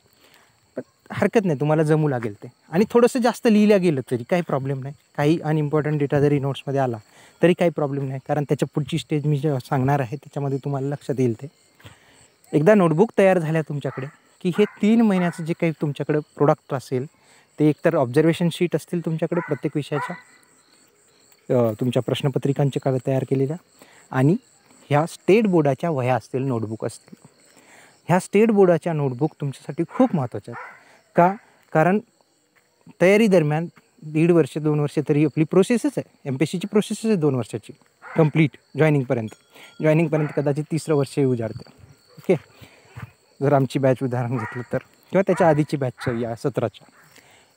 पण हरकत नाही, तुम्हाला जमू लागेल ते. आणि थोडंसं जास्त लिहिल्या गेलं तरी काही प्रॉब्लेम नाही. काही अनइम्पॉर्टंट डेटा जरी नोट्समध्ये आला तरी काही प्रॉब्लेम नाही, कारण त्याच्या पुढची स्टेज मी जे सांगणार आहे त्याच्यामध्ये तुम्हाला लक्षात येईल ते. एकदा नोटबुक तयार झाल्या तुमच्याकडे की हे 3 महिन्याचं जे काही तुमच्याकडे प्रोडक्ट असेल ते एकतर ऑब्झर्वेशन शीट असतील तुमच्याकडे प्रत्येक विषयाच्या, तुमच्या प्रश्नपत्रिकांच्या काळ तयार केलेल्या, आणि ह्या स्टेट बोर्डाच्या वह्या असतील, नोटबुक असतील. ह्या स्टेट बोर्डाच्या नोटबुक तुमच्यासाठी खूप महत्त्वाच्या आहेत. का? कारण तयारी दरम्यान 1.5 वर्ष 2 वर्ष तरी आपली प्रोसेसच आहे. MPSCची प्रोसेसच आहे 2 वर्षाची कंप्लीट जॉईनिंगपर्यंत कदाचित 3रं वर्ष उजाडतं. ओके. जर आमची बॅच उदाहरण घेतलं तर, किंवा त्याच्या आधीची बॅचचं या 17च्या.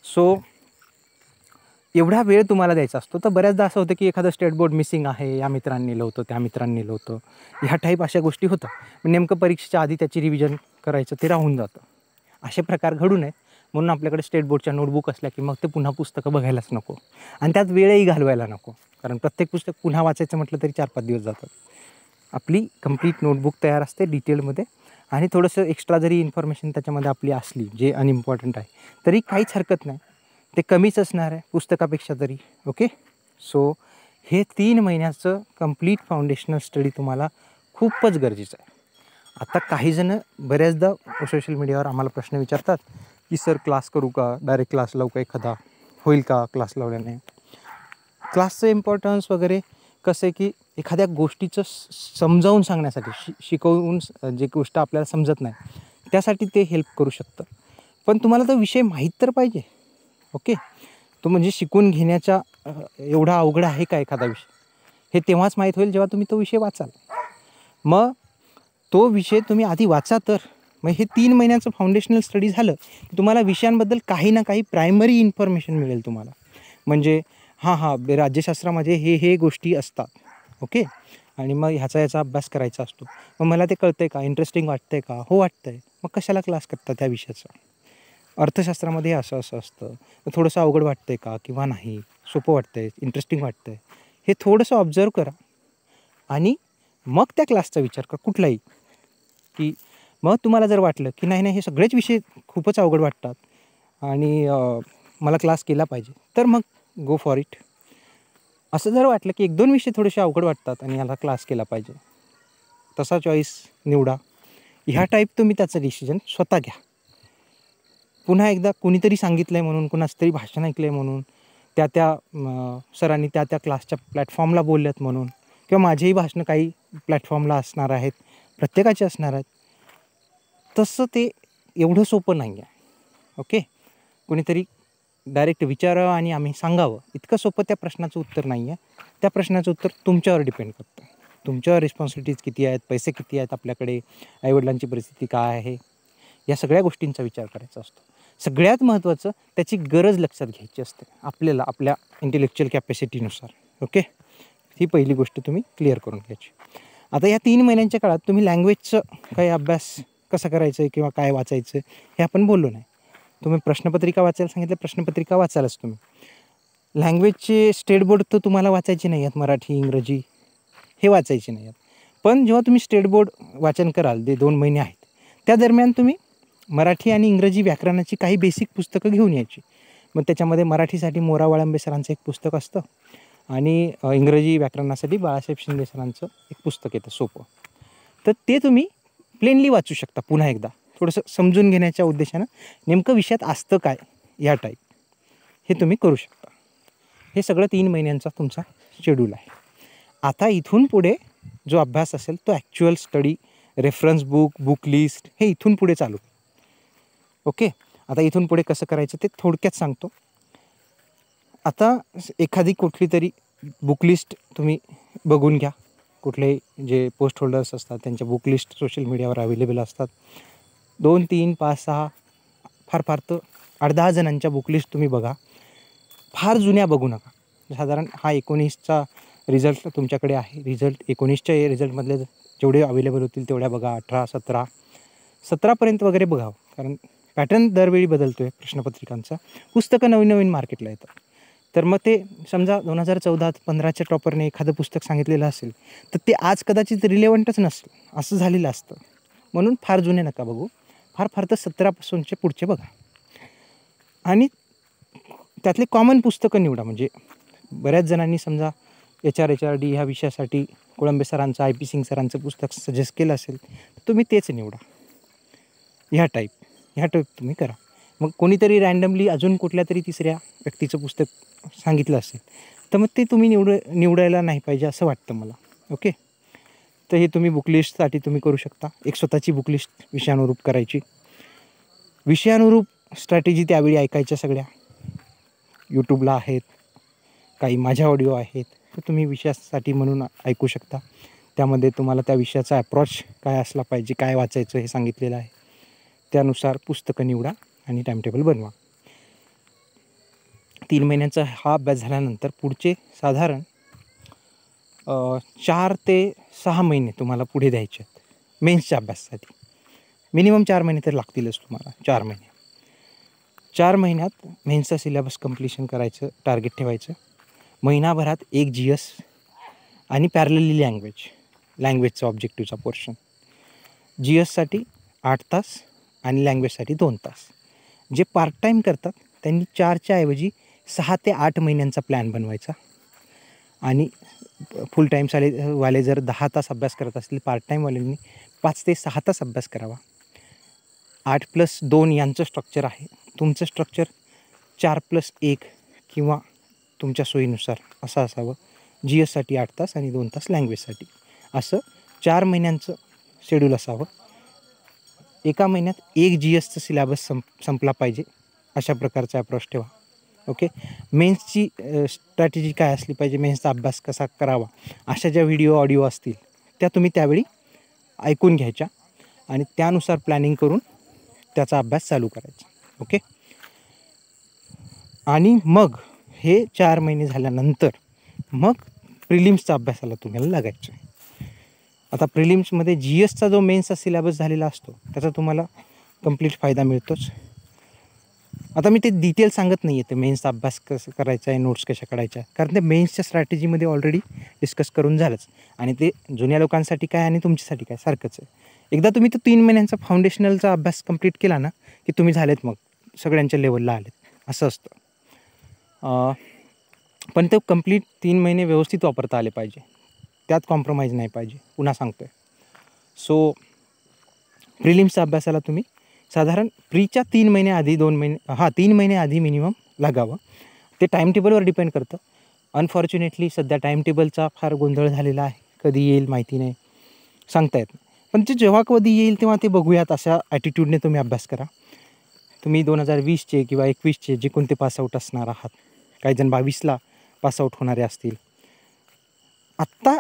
सो एवढा वेळ तुम्हाला द्यायचा असतो. तर बऱ्याचदा असं होतं की एखादं स्टेट बोर्ड मिसिंग आहे, या मित्रांनी नेलं होतं, त्या मित्रांनी नेलं होतं, ह्या टाईप अशा गोष्टी होतात. नेमकं परीक्षेच्या आधी त्याची रिव्हिजन करायचं ते राहून जातं. असे प्रकार घडू नयेत म्हणून आपल्याकडे स्टेट बोर्डच्या नोटबुक असल्या की मग ते पुन्हा पुस्तकं बघायलाच नको आणि त्यात वेळही घालवायला नको. कारण प्रत्येक पुस्तक पुन्हा वाचायचं म्हटलं तरी 4-5 दिवस जातात. आपली कंप्लीट नोटबुक तयार असते डिटेलमध्ये, आणि थोडंसं एक्स्ट्रा जरी इन्फॉर्मेशन त्याच्यामध्ये आपली असली जे अनइम्पॉर्टंट आहे तरी काहीच हरकत नाही. ते कमीच असणार आहे पुस्तकापेक्षा तरी. ओके. सो हे 3 महिन्याचं कंप्लीट फाउंडेशनल स्टडी तुम्हाला खूपच गरजेचं आहे. आता काहीजणं बऱ्याचदा सोशल मीडियावर आम्हाला प्रश्न विचारतात की सर क्लास करू का, डायरेक्ट क्लास लावू का, एखादा होईल का क्लास लावल्याने. क्लासचं इम्पॉर्टन्स वगैरे कसं आहे की एखाद्या गोष्टीचं समजावून सांगण्यासाठी, शिकवून जे गोष्ट आपल्याला समजत नाही त्यासाठी ते हेल्प करू शकतं. पण तुम्हाला तो विषय माहीत तर पाहिजे. ओके. तो म्हणजे शिकून घेण्याच्या एवढा अवघड आहे का एखादा विषय, हे तेव्हाच माहीत होईल जेव्हा तुम्ही तो विषय वाचाल. मग तो विषय तुम्ही आधी वाचा. तर मग हे 3 महिन्याचं फाउंडेशनल स्टडी झालं की तुम्हाला विषयांबद्दल काही ना काही प्रायमरी इन्फॉर्मेशन मिळेल तुम्हाला. म्हणजे राज्यशास्त्रामध्ये हे गोष्टी असतात. ओके. आणि मग ह्याचा अभ्यास करायचा असतो. मग मला ते कळतं आहे का, इंटरेस्टिंग वाटतं आहे का, हो वाटतं आहे, मग कशाला क्लास करता त्या विषयाचा. अर्थशास्त्रामध्ये असं असतं, तर थोडंसं अवघड वाटतं आहे का किंवा नाही, सोपं वाटतं आहे, इंटरेस्टिंग वाटतं आहे, हे थोडंसं ऑब्झर्व करा आणि मग त्या क्लासचा विचार करा कुठलाही. की मग तुम्हाला जर वाटलं की नाही हे सगळेच विषय खूपच अवघड वाटतात आणि मला क्लास केला पाहिजे, तर मग गो फॉर इट. असं जर वाटलं की 1-2 विषय थोडेसे अवघड वाटतात आणि याला क्लास केला पाहिजे, तसा चॉईस निवडा. ह्या टाईप तुम्ही त्याचं डिसिजन स्वतः घ्या. पुन्हा एकदा कुणीतरी सांगितलं आहे म्हणून, कुणाचं तरी भाषण ऐकलं आहे म्हणून, त्या सरांनी त्या क्लासच्या प्लॅटफॉर्मला बोलल्यात म्हणून, किंवा माझेही भाषणं काही प्लॅटफॉर्मला असणार आहेत, प्रत्येकाचे असणार आहेत, तसं ते एवढं सोपं नाही आहे. ओके. कुणीतरी डायरेक्ट विचारावं आणि आम्ही सांगावं, इतकं सोपं त्या प्रश्नाचं उत्तर नाही आहे. त्या प्रश्नाचं उत्तर तुमच्यावर डिपेंड करतं. तुमच्यावर रिस्पॉन्सिबिलिटीज किती आहेत, पैसे किती आहेत आपल्याकडे, आईवडिलांची परिस्थिती काय आहे, या सगळ्या गोष्टींचा विचार करायचा असतो. सगळ्यात महत्त्वाचं त्याची गरज लक्षात घ्यायची असते आपल्याला, आपल्या इंटेलेक्च्युअल कॅपॅसिटीनुसार. ओके. ही पहिली गोष्ट तुम्ही क्लिअर करून घ्यायची. आता या 3 महिन्यांच्या काळात तुम्ही लँग्वेजचं काही अभ्यास कसं करायचं आहे किंवा काय वाचायचं हे आपण बोललो नाही. तुम्ही प्रश्नपत्रिका वाचायला सांगितलं, प्रश्नपत्रिका वाचालच तुम्ही. लँग्वेजचे स्टेट बोर्ड तर तुम्हाला वाचायचे नाही आहेत, मराठी इंग्रजी हे वाचायचे नाही आहेत. पण जेव्हा तुम्ही स्टेट बोर्ड वाचन कराल, ते 2 महिने आहेत, त्या दरम्यान तुम्ही मराठी आणि इंग्रजी व्याकरणाची काही बेसिक पुस्तकं घेऊन यायची. मग त्याच्यामध्ये मराठीसाठी मोरा वाळंबे सरांचं एक पुस्तक असतं आणि इंग्रजी व्याकरणासाठी बाळासाहेब शिंदे सरांचं एक पुस्तक येतं सोपं. तर ते तुम्ही प्लेनली वाचू शकता पुन्हा एकदा, थोडंसं समजून घेण्याच्या उद्देशानं नेमकं विषयात असतं काय, या टाईप हे तुम्ही करू शकता. हे सगळं 3 महिन्यांचा तुमचा शेड्यूल आहे. आता इथून पुढे जो अभ्यास असेल तो actual study, reference book, book list हे इथून पुढे चालू. ओके. आता इथून पुढे कसं करायचं ते थोडक्यात सांगतो. आता एखादी कुठली तरी बुक लिस्ट तुम्ही बघून घ्या. कुठले जे पोस्ट होल्डर्स असतात त्यांच्या बुक लिस्ट सोशल मीडियावर अवेलेबल असतात. 2, 3, 5, 6 फार तर 8-10 जणांच्या बुक लिस्ट तुम्ही बघा. फार जुन्या बघू नका. साधारण हा 19चा रिझल्ट तुमच्याकडे आहे. रिझल्ट 19च्या रिझल्टमधले जेवढे अवेलेबल होतील तेवढ्या बघा. 18, 17पर्यंत वगैरे बघावं. कारण पॅटर्न दरवेळी बदलतो आहे प्रश्नपत्रिकांचा. पुस्तकं नवीन मार्केटला येतात. तर मग ते समजा 2014-15च्या टॉपरने एखादं पुस्तक सांगितलेलं असेल तर ते आज कदाचित रिलेवंटच नसेल, असं झालेलं असतं. म्हणून फार जुने नका बघू. फार तर 17पासूनचे पुढचे बघा आणि त्यातले कॉमन पुस्तकं निवडा. म्हणजे बऱ्याच जणांनी समजा HRD ह्या विषयासाठी कोळंबे सरांचं, IP सिंग सरांचं पुस्तक सजेस्ट केलं असेल तर तुम्ही तेच निवडा. ह्या टाईप तुम्ही करा. मग कोणीतरी रँडमली अजून कुठल्या तरी तिसऱ्या व्यक्तीचं पुस्तक सांगितलं असेल तर मग ते तुम्ही निवडायला नाही पाहिजे असं वाटतं मला. ओके. तर हे तुम्ही बुक लिस्टसाठी तुम्ही करू शकता. एक स्वतःची बुक लिस्ट विषयानुरूप करायची. विषयानुरूप स्ट्रॅटेजी त्यावेळी ऐकायच्या सगळ्या यूट्यूबला आहेत, काही माझ्या ऑडिओ आहेत, तर तुम्ही विषयासाठी म्हणून ऐकू शकता. त्यामध्ये तुम्हाला त्या विषयाचा अप्रोच काय असला पाहिजे, काय वाचायचं हे सांगितलेलं आहे. त्यानुसार पुस्तकं निवडा आणि टाईमटेबल बनवा. 3 महिन्यांचा हा अभ्यास झाल्यानंतर पुढचे साधारण 4 ते 6 महिने तुम्हाला पुढे द्यायचे आहेत मेन्सच्या अभ्यासासाठी. मिनिमम 4 महिने तर लागतीलच तुम्हाला. 4 महिने. 4 महिन्यात मेन्सचा सिलेबस कंप्लीशन करायचं टार्गेट ठेवायचं. महिनाभरात 1 GS आणि पॅरलली लँग्वेजचा ऑब्जेक्टिव्हचा पोर्शन. GSसाठी 8 तास आणि लँग्वेजसाठी 2 तास. जे पार्ट टाईम करतात त्यांनी 4च्या ऐवजी 6 ते 8 महिन्यांचा प्लॅन बनवायचा आणि फुल टाईम वाले जर 10 तास अभ्यास करत असतील, पार्ट टाईमवाल्यांनी 5 ते 6 तास अभ्यास करावा. 8+2 यांचं स्ट्रक्चर आहे. तुमचं स्ट्रक्चर 4+1 किंवा तुमच्या सोयीनुसार असं असावं. GSसाठी 8 तास आणि 2 तास लँग्वेजसाठी, असं 4 महिन्यांचं शेड्यूल असावं. एका महिन्यात 1 GSचं सिलेबस संपला पाहिजे अशा प्रकारचा अप्रोच ठेवा. ओके. मेन्सची स्ट्रॅटेजी काय असली पाहिजे, मेन्सचा अभ्यास कसा करावा, अशा ज्या व्हिडिओ ऑडिओ असतील त्या तुम्ही त्यावेळी ऐकून घ्यायच्या आणि त्यानुसार प्लॅनिंग करून त्याचा अभ्यास चालू करायचा. ओके. आणि मग हे 4 महिने झाल्यानंतर मग प्रिलिम्सचा अभ्यासाला तुम्हाला लागायचं आहे. आता प्रिलिम्समध्ये GSचा जो मेन्सचा सिलेबस झालेला असतो त्याचा तुम्हाला कंप्लीट फायदा मिळतोच. आता मी ते डिटेल सांगत नाही आहे ते मेन्सचा अभ्यास कसं करायचा आहे, नोट्स कशा काढायच्या, कारण ते मेन्सच्या स्ट्रॅटेजीमध्ये ऑलरेडी डिस्कस करून झालंच. आणि ते जुन्या लोकांसाठी काय आणि तुमच्यासाठी काय सारखंच आहे. एकदा तुम्ही तो 3 महिन्यांचा फाउंडेशनलचा अभ्यास कंप्लीट केला ना की तुम्ही झालेत, मग सगळ्यांच्या लेवलला आलेत, असं असतं. पण ते कंप्लीट 3 महिने व्यवस्थित वापरता आले पाहिजे, त्यात कॉम्प्रोमाइज नाही पाहिजे, पुन्हा सांगतो आहे. सो प्रिलिम्सच्या अभ्यासाला तुम्ही साधारण प्रीच्या 3 महिने आधी 3 महिने आधी मिनिमम लागावं. ते टाईमटेबलवर डिपेंड करतं. अनफॉर्च्युनेटली सध्या टाईमटेबलचा फार गोंधळ झालेला आहे, कधी येईल माहिती नाही, सांगता येत नाही. पण ते जेव्हा कधी येईल तेव्हा ते बघूयात अशा ॲटिट्यूडने तुम्ही अभ्यास करा. तुम्ही 2020चे किंवा 21चे जे कोणते पासआउट असणार आहात, काही जण 22ला पासआउट होणारे असतील. आत्ता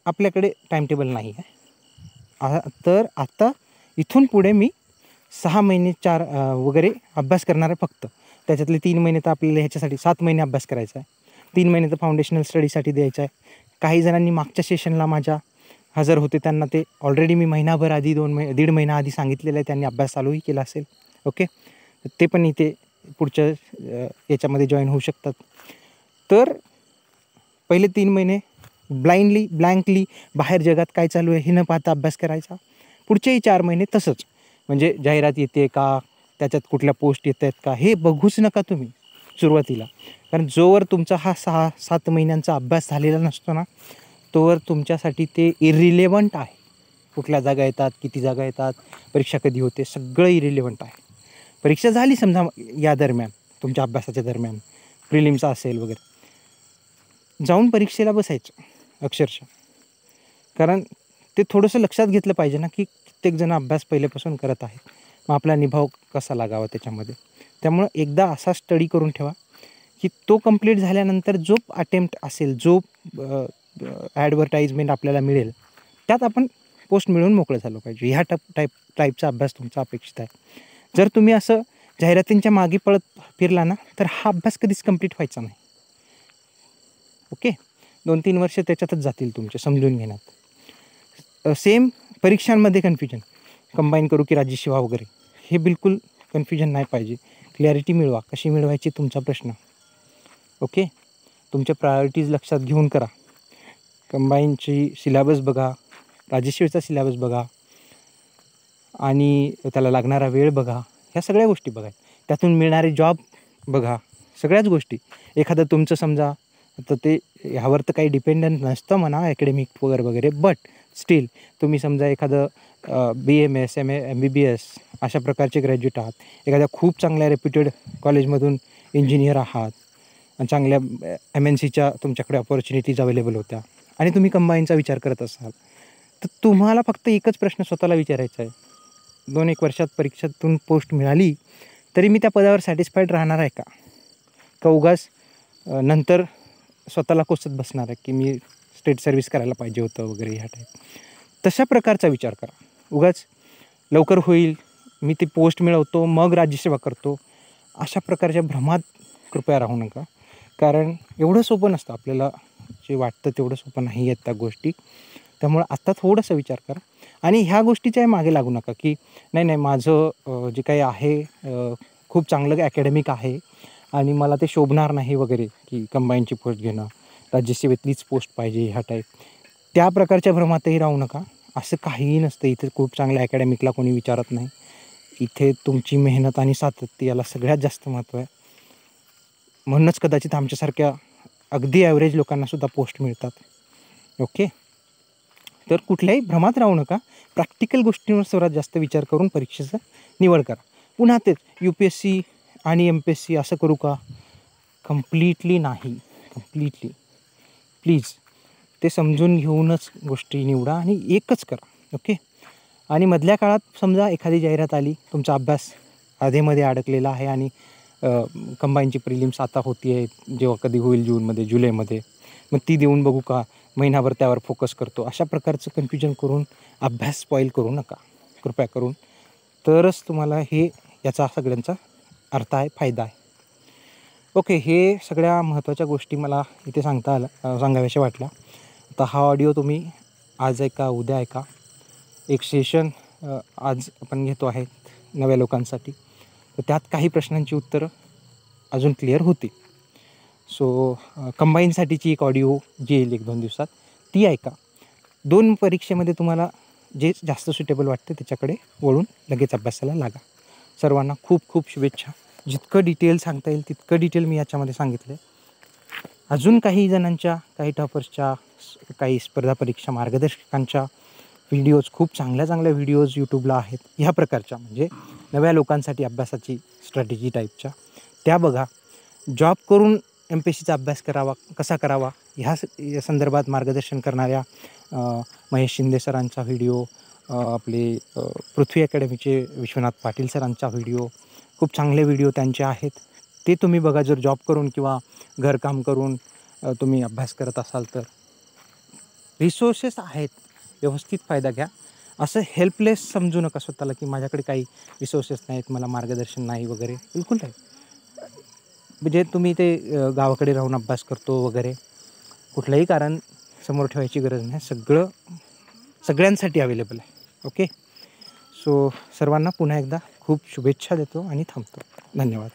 आपल्याकडे टाईमटेबल नाही आहे, तर आता इथून पुढे मी 6 महिने 4 वगैरे अभ्यास करणार आहे फक्त. त्याच्यातले 3 महिने तर आपल्याला ह्याच्यासाठी 7 महिने अभ्यास करायचा आहे, 3 महिने तर फाउंडेशनल स्टडीसाठी द्यायचा आहे. काही जणांनी मागच्या सेशनला माझ्या हजर होते, त्यांना ते ऑलरेडी मी महिनाभर आधी 1.5 महिना आधी सांगितलेलं आहे, त्यांनी अभ्यास चालूही केला असेल. ओके. ते पण इथे पुढच्या याच्यामध्ये जॉईन होऊ शकतात. तर पहिले 3 महिने ब्लँकली बाहेर जगात काय चालू आहे हे न पाहता अभ्यास करायचा. पुढचेही 4 महिने तसंच, म्हणजे जाहिरात येते का, त्याच्यात कुठल्या पोस्ट येत आहेत का, हे बघूच नका तुम्ही सुरुवातीला. कारण जोवर तुमचा हा 6-7 महिन्यांचा अभ्यास झालेला नसतो ना, तोवर तुमच्यासाठी ते इरिलेवंट आहे. कुठल्या जागा येतात, किती जागा येतात, परीक्षा कधी होते, सगळं इरिलेवंट आहे. परीक्षा झाली समजा या दरम्यान, तुमच्या अभ्यासाच्या दरम्यान प्रिलिम्स असेल वगैरे, जाऊन परीक्षेला बसायचं अक्षरशः. कारण ते थोडंसं लक्षात घेतलं पाहिजे ना की कित्येकजण अभ्यास पहिल्यापासून करत आहेत, मग आपला निभाव कसा लागावा त्याच्यामध्ये. त्यामुळं एकदा असा स्टडी करून ठेवा की तो कंप्लीट झाल्यानंतर जो अटेम्प्ट असेल, जो ॲडव्हर्टाईजमेंट आपल्याला मिळेल, त्यात आपण पोस्ट मिळून मोकळं झालं पाहिजे. ह्या टाईपचा अभ्यास तुमचा अपेक्षित आहे. जर तुम्ही असं जाहिरातींच्या मागे पळत फिरला ना, तर हा अभ्यास कधीच कंप्लीट व्हायचा नाही. ओके. 2-3 वर्ष त्याच्यातच जातील तुमचे समजून घेण्यात. सेम परीक्षांमध्ये कन्फ्युजन, कंबाईन करू की राज्यसेवा वगैरे, हे बिलकुल कन्फ्युजन नाही पाहिजे. क्लॅरिटी मिळवा. कशी मिळवायची तुमचा प्रश्न. ओके. तुमच्या प्रायोरिटीज लक्षात घेऊन करा. कंबाईनची सिलेबस बघा, राज्यसेवेचा सिलेबस बघा आणि त्याला लागणारा वेळ बघा, ह्या सगळ्या गोष्टी बघा. त्यातून मिळणारे जॉब बघा, सगळ्याच गोष्टी. एखादं तुमचं समजा तर ते ह्यावर तर काही डिपेंडंट नसतं म्हणा ॲकॅडमिक वगैरे, बट स्टील तुम्ही समजा एखादं BMS, MBBS अशा प्रकारचे ग्रॅज्युएट आहात, एखाद्या खूप चांगल्या रेप्युटेड कॉलेजमधून इंजिनियर आहात आणि चांगल्या MNCच्या तुमच्याकडे अपॉर्च्युनिटीज अवेलेबल होत्या आणि तुम्ही कंबाईनचा विचार करत असाल, तर तुम्हाला फक्त एकच प्रश्न स्वतःला विचारायचा आहे, 2-1 वर्षात परीक्षेतून पोस्ट मिळाली तरी मी त्या पदावर सॅटिस्फाईड राहणार आहे का, का उगाच नंतर स्वतःला कोसत बसणार आहे की मी स्टेट सर्व्हिस करायला पाहिजे होतं वगैरे ह्या टाईप. तशा प्रकारचा विचार करा. उगाच लवकर होईल, मी ती पोस्ट मिळवतो मग राज्यसेवा करतो, अशा प्रकारच्या भ्रमात कृपया राहू नका. कारण एवढं सोपं नसतं, आपल्याला जे वाटतं तेवढं सोपं नाही आहेत त्या गोष्टी. त्यामुळं आत्ता थोडासा विचार करा आणि ह्या गोष्टीच्या मागे लागू नका की नाही माझं जे काही आहे खूप चांगलं ॲकॅडमिक आहे आणि मला ते शोभणार नाही वगैरे, की कंबाईनची पोस्ट घेणं, राज्यसेवेतलीच पोस्ट पाहिजे ह्या टाईप. त्या प्रकारच्या भ्रमातही राहू नका. असं काहीही नसतं. इथे खूप चांगल्या ॲकॅडमिकला कोणी विचारत नाही. इथे तुमची मेहनत आणि सातत्य याला सगळ्यात जास्त महत्त्व आहे. म्हणूनच कदाचित आमच्यासारख्या अगदी ॲव्हरेज लोकांनासुद्धा पोस्ट मिळतात. ओके. तर कुठल्याही भ्रमात राहू नका. प्रॅक्टिकल गोष्टींवर सर्वात जास्त विचार करून परीक्षेचं निवड करा. पुन्हा तेच UPSC आणि MPSC असं करू का? कम्प्लिटली नाही. कम्प्लिटली प्लीज ते समजून घेऊनच गोष्टी निवडा आणि एकच करा. ओके. आणि मधल्या काळात समजा एखादी जाहिरात आली, तुमचा अभ्यास आधेमध्ये अडकलेला आहे आणि कंबाईनची प्रिलिम्स आता होती आहे, जेव्हा कधी होईल जूनमध्ये जुलैमध्ये, मग ती देऊन बघू का, महिनाभर त्यावर फोकस करतो, अशा प्रकारचं कन्फ्युजन करून अभ्यास स्पॉईल करू नका कृपया करून. तरच तुम्हाला हे याचा सगळ्यांचा अर्थ आहे, फायदा आहे. ओके, हे सगळ्या महत्त्वाच्या गोष्टी मला इथे सांगाव्याशा वाटल्या. आता हा ऑडिओ तुम्ही आज ऐका, उद्या ऐका. एक सेशन आज आपण घेतो आहे नव्या लोकांसाठी, तर त्यात काही प्रश्नांची उत्तरं अजून क्लिअर होती. सो कंबाईनसाठीची एक ऑडिओ जी येईल 1-2 दिवसात, ती ऐका. 2 परीक्षेमध्ये तुम्हाला जे जास्त सुटेबल वाटते त्याच्याकडे वळून लगेच अभ्यासाला लागा. सर्वांना खूप खूप शुभेच्छा. जितकं डिटेल सांगता येईल तितकं डिटेल मी याच्यामध्ये सांगितलं आहे. अजून काही जणांच्या, काही टॉपर्सच्या, काही स्पर्धा परीक्षा मार्गदर्शकांच्या व्हिडिओज, खूप चांगल्या चांगल्या व्हिडिओज यूट्यूबला आहेत ह्या प्रकारच्या, म्हणजे नव्या लोकांसाठी अभ्यासाची स्ट्रॅटेजी टाईपच्या, त्या बघा. जॉब करून MPSCचा अभ्यास कसा करावा ह्या संदर्भात मार्गदर्शन करणाऱ्या महेश शिंदे सरांचा व्हिडिओ, आपले पृथ्वी अकॅडमीचे विश्वनाथ पाटील सरांचा व्हिडिओ, खूप चांगले व्हिडिओ त्यांचे आहेत, ते तुम्ही बघा. जर जॉब करून किंवा घरकाम करून तुम्ही अभ्यास करत असाल तर रिसोर्सेस आहेत, व्यवस्थित फायदा घ्या. असं हेल्पलेस समजू नका स्वतःला की माझ्याकडे काही रिसोर्सेस नाहीत, मला मार्गदर्शन नाही वगैरे, बिलकुल नाही. म्हणजे तुम्ही ते गावाकडे राहून अभ्यास करतो वगैरे, कुठलंही कारण समोर ठेवायची गरज नाही. सगळ्यांसाठी अवेलेबल आहे. ओके, सो सर्वांना पुन्हा एकदा खूप शुभेच्छा देतो आणि थांबतो. धन्यवाद.